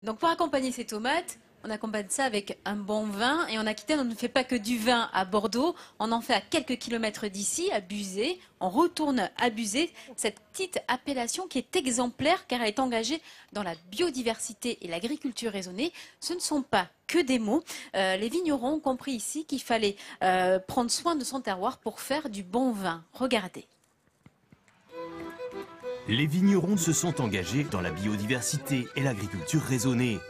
Donc pour accompagner ces tomates, on accompagne ça avec un bon vin. Et en Aquitaine, on ne fait pas que du vin à Bordeaux. On en fait à quelques kilomètres d'ici, à Buzet. On retourne à Buzet, cette petite appellation qui est exemplaire car elle est engagée dans la biodiversité et l'agriculture raisonnée. Ce ne sont pas que des mots. Les vignerons ont compris ici qu'il fallait prendre soin de son terroir pour faire du bon vin. Regardez. Les vignerons se sont engagés dans la biodiversité et l'agriculture raisonnée.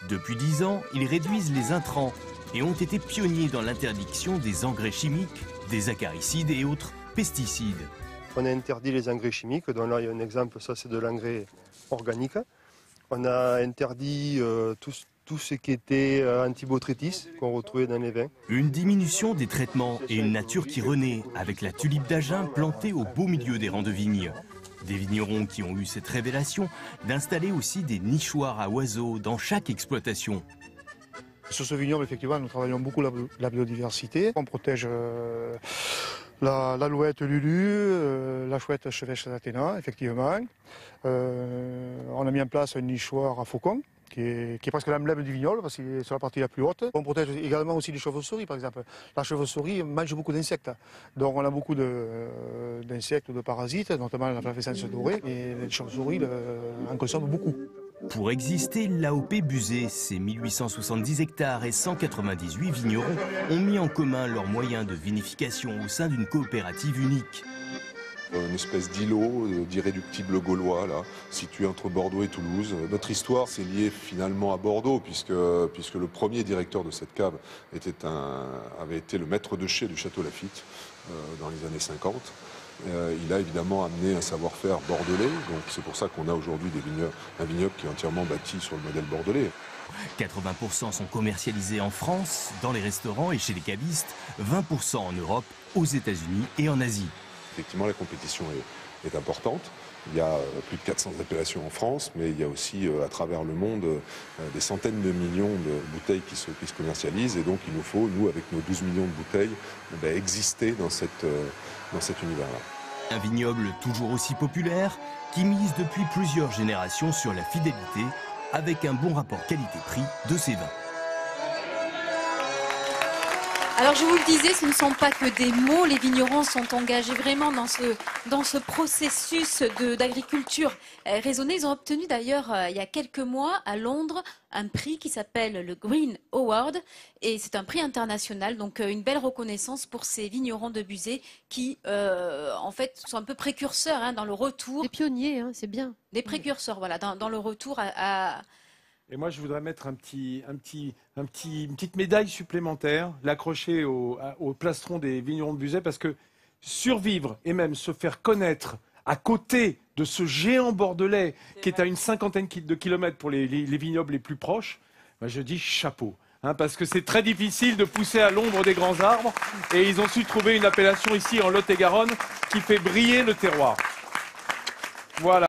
Depuis 10 ans, ils réduisent les intrants et ont été pionniers dans l'interdiction des engrais chimiques, des acaricides et autres pesticides. On a interdit les engrais chimiques, donc là il y a un exemple, ça c'est de l'engrais organique. On a interdit tout ce qui était antibotrytis qu'on retrouvait dans les vins. Une diminution des traitements et une nature qui renaît avec la tulipe d'Agen plantée au beau milieu des rangs de vignes. Des vignerons qui ont eu cette révélation d'installer aussi des nichoirs à oiseaux dans chaque exploitation. Sur ce vignoble, effectivement, nous travaillons beaucoup la biodiversité. On protège l'alouette Lulu, la chouette chevêche d'Athéna, effectivement. On a mis en place un nichoir à faucons, qui est presque l'emblème du vignoble, parce qu'il est sur la partie la plus haute. On protège également aussi les chauves-souris, par exemple. La chauve-souris mange beaucoup d'insectes. Donc on a beaucoup d'insectes ou de parasites, notamment la flavescence dorée, et les chauves-souris en consomment beaucoup. Pour exister, l'AOP Buzet, ses 1870 hectares et 198 vignerons ont mis en commun leurs moyens de vinification au sein d'une coopérative unique. Une espèce d'îlot d'irréductible gaulois, là, situé entre Bordeaux et Toulouse. Notre histoire s'est liée finalement à Bordeaux, puisque le premier directeur de cette cave avait été le maître de chai du château Laffitte dans les années 50. Il a évidemment amené un savoir-faire bordelais, donc c'est pour ça qu'on a aujourd'hui un vignoble qui est entièrement bâti sur le modèle bordelais. 80% sont commercialisés en France, dans les restaurants et chez les cavistes, 20% en Europe, aux États-Unis et en Asie. Effectivement, la compétition est importante. Il y a plus de 400 appellations en France, mais il y a aussi à travers le monde des centaines de millions de bouteilles qui se commercialisent. Et donc il nous faut, nous, avec nos 12 millions de bouteilles, exister dans cet univers-là. Un vignoble toujours aussi populaire, qui mise depuis plusieurs générations sur la fidélité, avec un bon rapport qualité-prix de ses vins. Alors je vous le disais, ce ne sont pas que des mots, les vignerons sont engagés vraiment dans ce processus d'agriculture raisonnée. Ils ont obtenu d'ailleurs il y a quelques mois à Londres un prix qui s'appelle le Green Award et c'est un prix international, donc une belle reconnaissance pour ces vignerons de Buzet qui en fait sont un peu précurseurs dans le retour. Des pionniers, c'est bien. Des précurseurs, voilà, dans le retour à... Et moi, je voudrais mettre une petite médaille supplémentaire, l'accrocher au plastron des vignerons de Buzet, parce que survivre et même se faire connaître à côté de ce géant bordelais qui est à une cinquantaine de kilomètres pour les vignobles les plus proches, je dis chapeau. Parce que c'est très difficile de pousser à l'ombre des grands arbres. Et ils ont su trouver une appellation ici en Lot-et-Garonne qui fait briller le terroir. Voilà.